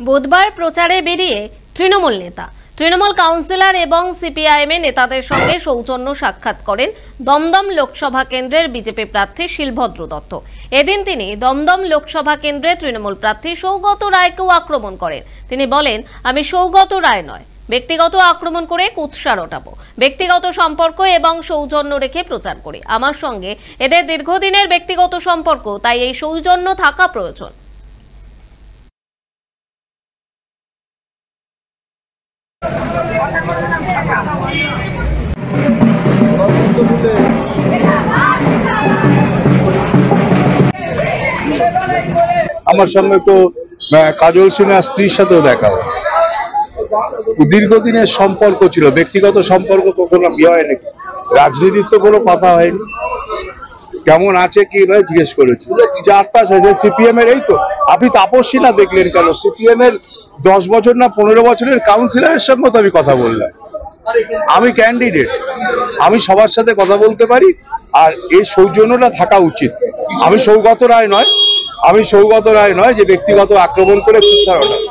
বুধবার প্রচারে বেরিয়ে তৃণমূল নেতা তৃণমূল কাউন্সিলর এবং সিপিআইএম নেতাদের সঙ্গে সৌজন্য সাক্ষাৎ করেন দমদম লোকসভা কেন্দ্রের বিজেপি প্রার্থী শিলভদ্র দত্ত। এদিন তিনি দমদম লোকসভা কেন্দ্রে তৃণমূল প্রার্থী সৌগত রায়কেও আক্রমণ করেন। তিনি বলেন, আমি সৌগত রায় নয়, ব্যক্তিগত আক্রমণ করে কুৎসা রটাবো, ব্যক্তিগত সম্পর্ক এবং সৌজন্য রেখে প্রচার করে। আমার সঙ্গে এদের দীর্ঘদিনের ব্যক্তিগত সম্পর্ক, তাই এই সৌজন্য থাকা প্রয়োজন। আমার সঙ্গে তো কাজল সিনহার স্ত্রীর সাথেও দেখা হয়। দীর্ঘদিনের সম্পর্ক ছিল, ব্যক্তিগত সম্পর্ক কখনো বিয়ে হয় নাকি? রাজনীতির তো কোনো কথা হয়নি। কেমন আছে কি ভাই জিজ্ঞেস করেছি, যার তাস হয়েছে সিপিএম এর। এই তো আপনি তাপস সিনহা দেখলেন কেন? সিপিএম এর 10 বছর না 15 বছরের কাউন্সিলরের সঙ্গে তো আমি কথা বললাম। আমি ক্যান্ডিডেট, আমি সবার সাথে কথা বলতে পারি, আর এই সৌজন্যটা থাকা উচিত। আমি সৌগত রায় নয় যে ব্যক্তিগত আক্রমণ করে কুৎসা রটাবো।